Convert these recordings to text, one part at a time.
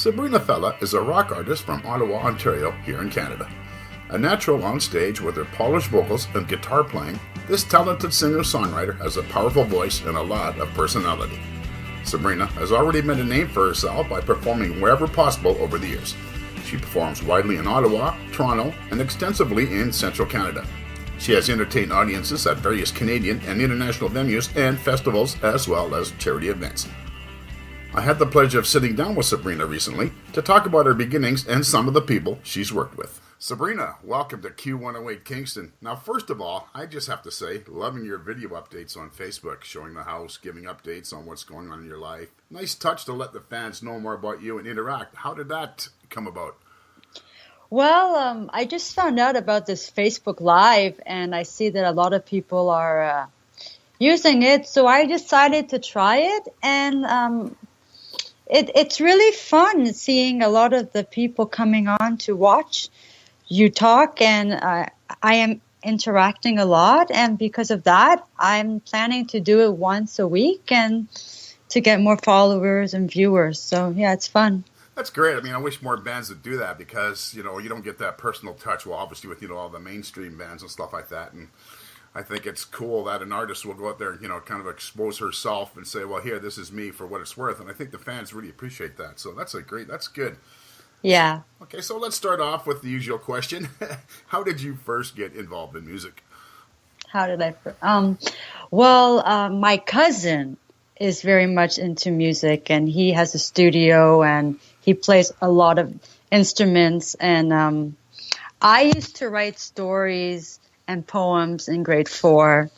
Sabrina Fallah is a rock artist from Ottawa, Ontario, here in Canada. A natural on stage with her polished vocals and guitar playing, this talented singer-songwriter has a powerful voice and a lot of personality. Sabrina has already made a name for herself by performing wherever possible over the years. She performs widely in Ottawa, Toronto, and extensively in Central Canada. She has entertained audiences at various Canadian and international venues and festivals, as well as charity events. I had the pleasure of sitting down with Sabrina recently to talk about her beginnings and some of the people she's worked with. Sabrina, welcome to Q108 Kingston. Now, first of all, I just have to say, loving your video updates on Facebook, showing the house, giving updates on what's going on in your life. Nice touch to let the fans know more about you and interact. How did that come about? Well, I just found out about this Facebook Live, and I see that a lot of people are using it, so I decided to try it, and it's really fun seeing a lot of the people coming on to watch you talk, and I am interacting a lot, and because of that, I'm planning to do it once a week and to get more followers and viewers. So, yeah, it's fun. That's great. I mean, I wish more bands would do that because, you don't get that personal touch, well, obviously with, all the mainstream bands and stuff like that, and I think it's cool that an artist will go out there and, kind of expose herself and say, well, here, this is me for what it's worth. And I think the fans really appreciate that. So that's good. Yeah. Okay, so let's start off with the usual question. How did you first get involved in music? How did I first? My cousin is very much into music, and he has a studio, and he plays a lot of instruments. And I used to write stories and poems in grade 4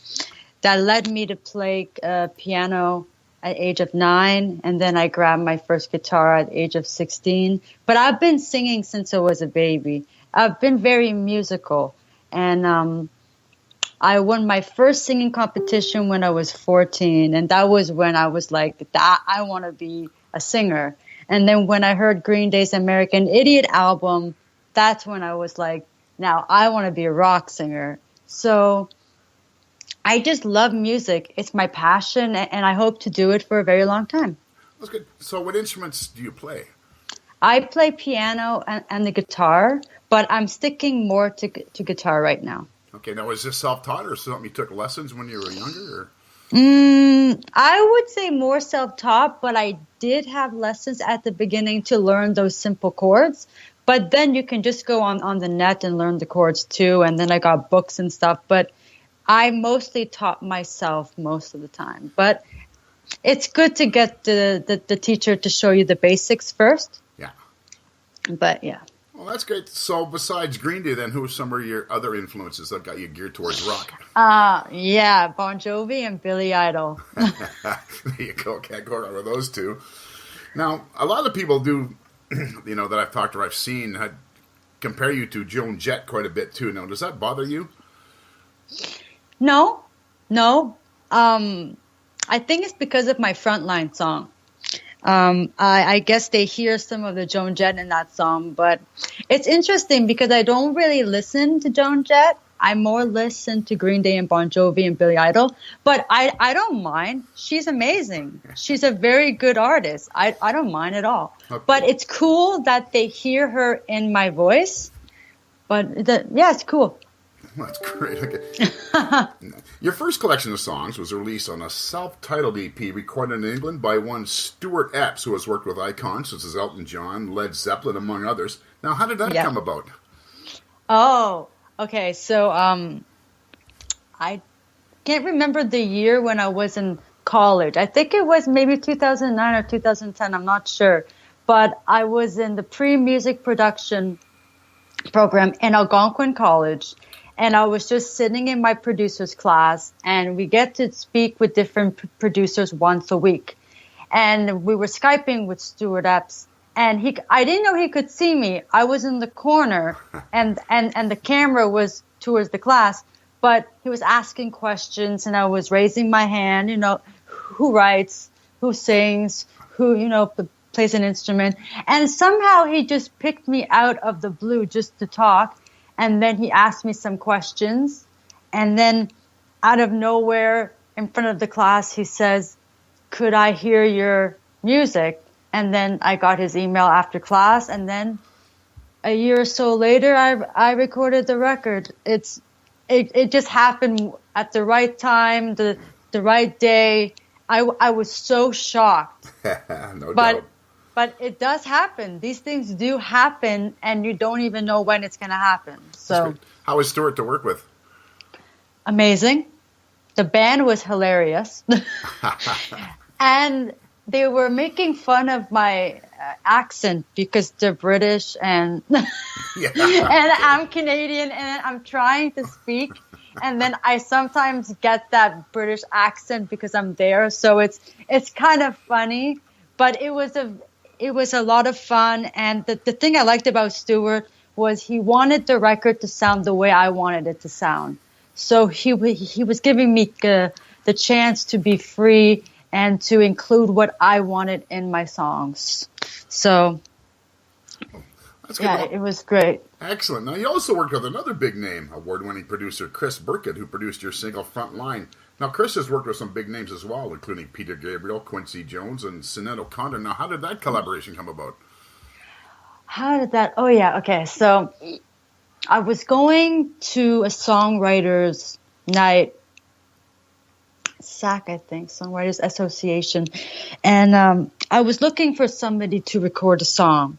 that led me to play piano at age of 9, and then I grabbed my first guitar at the age of 16. But I've been singing since I was a baby. I've been very musical, and I won my first singing competition when I was 14, and that was when I was like, I want to be a singer. And then when I heard Green Day's American Idiot album, that's when I was like, now I want to be a rock singer. So I just love music. It's my passion, and I hope to do it for a very long time. That's good. So what instruments do you play? I play piano and the guitar, but I'm sticking more to guitar right now. Okay, now is this self-taught or something you took lessons when you were younger? Or? I would say more self-taught, but I did have lessons at the beginning to learn those simple chords. But then you can just go on the net and learn the chords too. And then I got books and stuff. But I mostly taught myself most of the time. But it's good to get the teacher to show you the basics first. Yeah. But yeah. Well, that's great. So besides Green Day, then, who are some of your other influences that got you geared towards rock? Yeah, Bon Jovi and Billy Idol. There you go. Can't go wrong with those two. Now, a lot of people do, that I've talked to or I've seen, compare you to Joan Jett quite a bit, too. Now, does that bother you? No. I think it's because of my Frontline song. I guess they hear some of the Joan Jett in that song, but it's interesting because I don't really listen to Joan Jett. I more listen to Green Day and Bon Jovi and Billy Idol, but I don't mind. She's amazing. She's a very good artist. I don't mind at all. Okay. But it's cool that they hear her in my voice. But it's cool. That's great. Okay. Your first collection of songs was released on a self-titled EP recorded in England by one Stuart Epps, who has worked with icons such as Elton John, Led Zeppelin, among others. Now, how did that come about? Oh, okay. So I can't remember the year when I was in college. I think it was maybe 2009 or 2010. I'm not sure. But I was in the pre-music production program in Algonquin College. And I was just sitting in my producer's class, and we get to speak with different producers once a week. And we were Skyping with Stuart Epps, and I didn't know he could see me. I was in the corner, and the camera was towards the class, but he was asking questions, and I was raising my hand, who writes, who sings, who, plays an instrument. And somehow he just picked me out of the blue just to talk. And then he asked me some questions. And then out of nowhere, in front of the class, he says, "Could I hear your music?" And then I got his email after class, and then a year or so later, I recorded the record. It just happened at the right time, the right day. I was so shocked. No doubt. But it does happen. These things do happen, and you don't even know when it's going to happen. So, how was Stuart to work with? Amazing. The band was hilarious. And they were making fun of my accent because they're British and and I'm Canadian, and I'm trying to speak, and then I sometimes get that British accent because I'm there. So it's kind of funny, but it was a lot of fun. And the thing I liked about Stuart was he wanted the record to sound the way I wanted it to sound. So he was giving me the chance to be free and to include what I wanted in my songs. So, it was great. Excellent. Now, you also worked with another big name, award-winning producer Chris Burkett, who produced your single Front Line. Now, Chris has worked with some big names as well, including Peter Gabriel, Quincy Jones, and Sinead O'Connor. Now, how did that collaboration come about? Okay. So, I was going to a songwriters night, SAC, I think, Songwriters Association. And I was looking for somebody to record a song.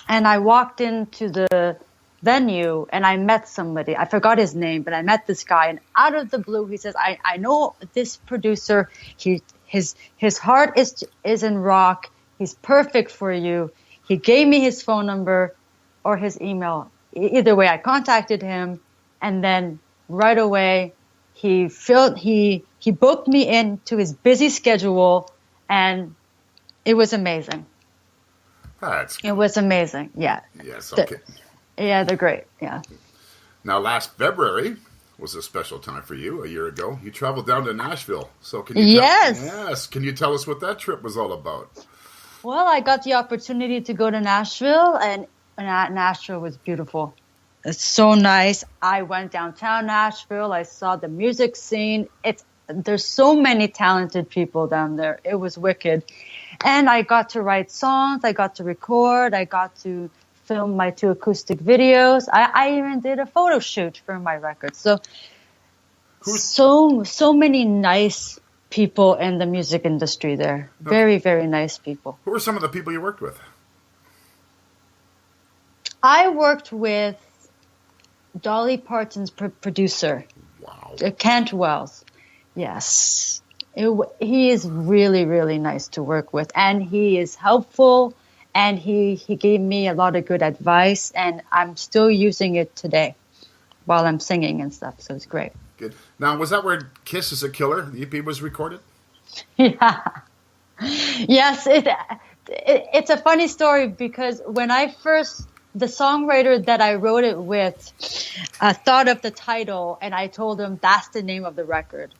And I walked into the venue and I met somebody. I forgot his name, but I met this guy. And out of the blue, he says, I know this producer. His heart is in rock. He's perfect for you. He gave me his phone number or his email. Either way, I contacted him. And then right away, he booked me into his busy schedule, and it was amazing. It was amazing. Yeah. Yes. Okay. They're great. Yeah. Now, last February was a special time for you. A year ago, you traveled down to Nashville. So can you? Yes. Can you tell us what that trip was all about? Well, I got the opportunity to go to Nashville, and Nashville was beautiful. It's so nice. I went downtown Nashville. I saw the music scene. There's so many talented people down there. It was wicked. And I got to write songs. I got to record. I got to film my 2 acoustic videos. I even did a photo shoot for my record. So many nice people in the music industry there. Very, very nice people. Who were some of the people you worked with? I worked with Dolly Parton's producer. Wow. Kent Wells. Yes. He is really, really nice to work with, and he is helpful, and he gave me a lot of good advice, and I'm still using it today while I'm singing and stuff, so it's great. Good. Now, was that where Kiss is a Killer, the EP, was recorded? Yeah. Yes, it's a funny story because when the songwriter that I wrote it with thought of the title, and I told him that's the name of the record.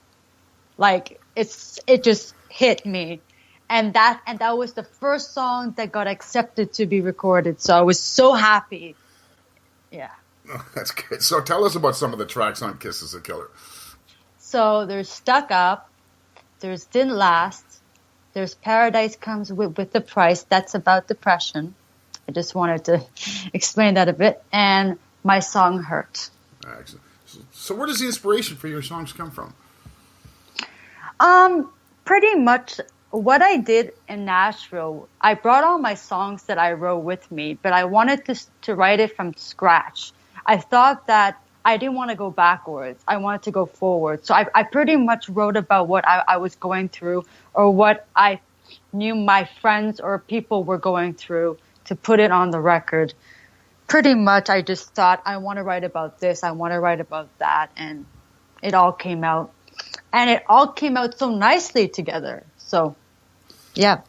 Like it just hit me, and that was the first song that got accepted to be recorded. So I was so happy. Yeah. Oh, that's good. So tell us about some of the tracks on Kiss is a Killer. So there's Stuck Up, there's Didn't Last, there's Paradise Comes with the Price. That's about depression. I just wanted to explain that a bit. And my song Hurt. Excellent. So where does the inspiration for your songs come from? Pretty much what I did in Nashville, I brought all my songs that I wrote with me, but I wanted to write it from scratch. I thought that I didn't want to go backwards. I wanted to go forward. So I pretty much wrote about what I was going through or what I knew my friends or people were going through to put it on the record. Pretty much I just thought, I want to write about this, I want to write about that, and it all came out. And it all came out so nicely together. So, yeah.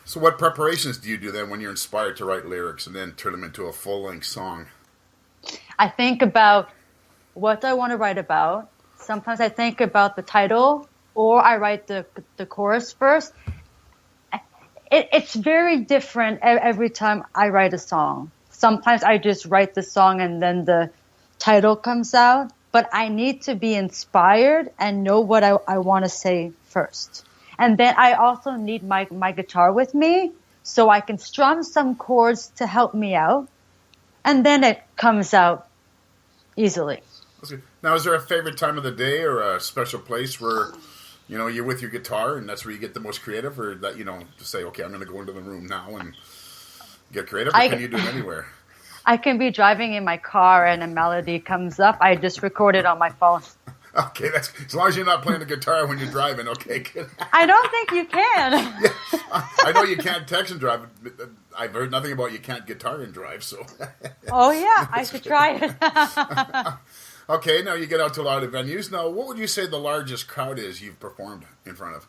So what preparations do you do then when you're inspired to write lyrics and then turn them into a full-length song? I think about what I want to write about. Sometimes I think about the title, or I write the chorus first. It's very different every time I write a song. Sometimes I just write the song and then the title comes out. But I need to be inspired and know what I want to say first. And then I also need my guitar with me so I can strum some chords to help me out, and then it comes out easily. Now, is there a favorite time of the day or a special place where, you're with your guitar and that's where you get the most creative, or that, to say, okay, I'm going to go into the room now and get creative, or can you do it anywhere? I can be driving in my car and a melody comes up. I just record it on my phone. Okay, that's as long as you're not playing the guitar when you're driving. Okay, good. I don't think you can. Yeah, I know you can't text and drive. I've heard nothing about you can't guitar and drive. So. Oh yeah, I should try it. Okay, now you get out to a lot of venues. Now, what would you say the largest crowd is you've performed in front of?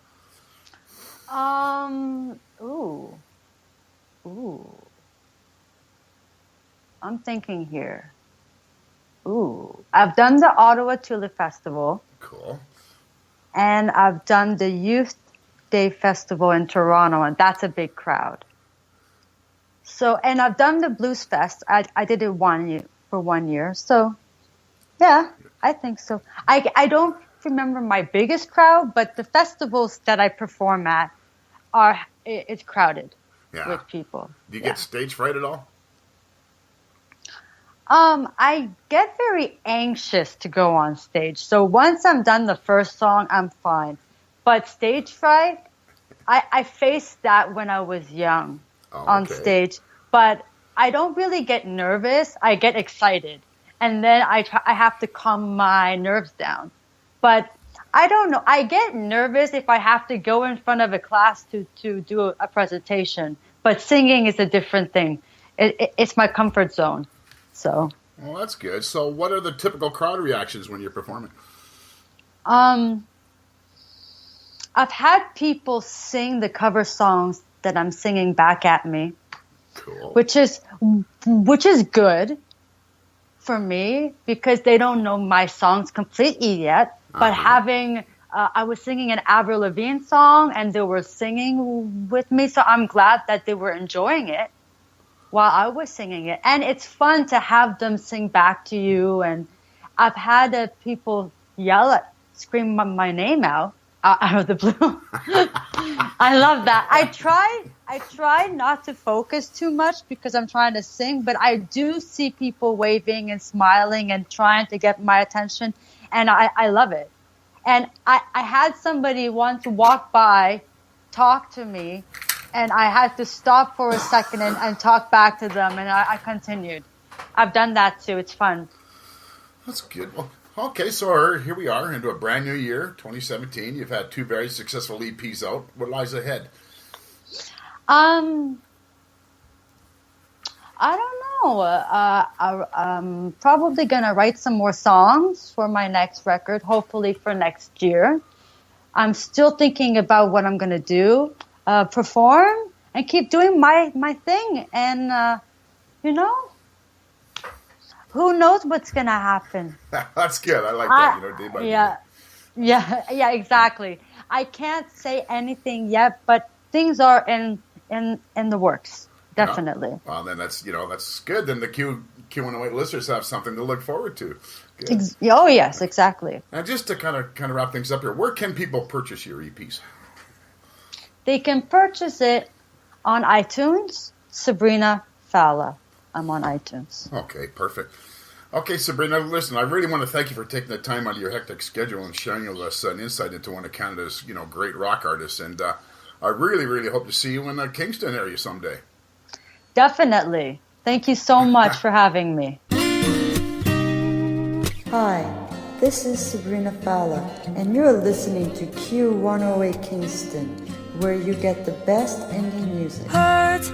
Ooh. I'm thinking here. Ooh. I've done the Ottawa Tulip Festival. Cool. And I've done the Youth Day Festival in Toronto, and that's a big crowd. So, and I've done the Blues Fest. I did it for 1 year. So, yeah, I think so. I don't remember my biggest crowd, but the festivals that I perform at it's crowded with people. Do you get stage fright at all? I get very anxious to go on stage. So once I'm done the first song, I'm fine. But stage fright, I faced that when I was young on stage. But I don't really get nervous. I get excited. And then I have to calm my nerves down. But I don't know. I get nervous if I have to go in front of a class to do a presentation. But singing is a different thing. It's my comfort zone. So. Well, that's good. So what are the typical crowd reactions when you're performing? I've had people sing the cover songs that I'm singing back at me. Cool. Which is good for me because they don't know my songs completely yet. But I was singing an Avril Lavigne song and they were singing with me. So I'm glad that they were enjoying it while I was singing it. And it's fun to have them sing back to you. And I've had people scream my name out of the blue. I love that. I try not to focus too much because I'm trying to sing, but I do see people waving and smiling and trying to get my attention. And I love it. And I had somebody once walk by, talk to me, and I had to stop for a second and talk back to them, and I continued. I've done that too. It's fun. That's good. Well, okay, so here we are into a brand new year, 2017. You've had 2 very successful EPs out. What lies ahead? I don't know. I'm probably going to write some more songs for my next record, hopefully for next year. I'm still thinking about what I'm going to do. Perform and keep doing my thing, and who knows what's gonna happen. That's good. I like that. Day by day. Yeah, exactly. I can't say anything yet, but things are in the works, definitely. Yeah. Well, then that's good. Then the Q108 listeners have something to look forward to. Oh yes, exactly. And just to kind of wrap things up here, where can people purchase your EPs? They can purchase it on iTunes, Sabrina Fallah. I'm on iTunes. Okay, perfect. Okay, Sabrina, listen, I really want to thank you for taking the time out of your hectic schedule and sharing with us an insight into one of Canada's, great rock artists. And I really, really hope to see you in the Kingston area someday. Definitely. Thank you so much for having me. Hi, this is Sabrina Fallah, and you're listening to Q108 Kingston, where you get the best indie music. Hurt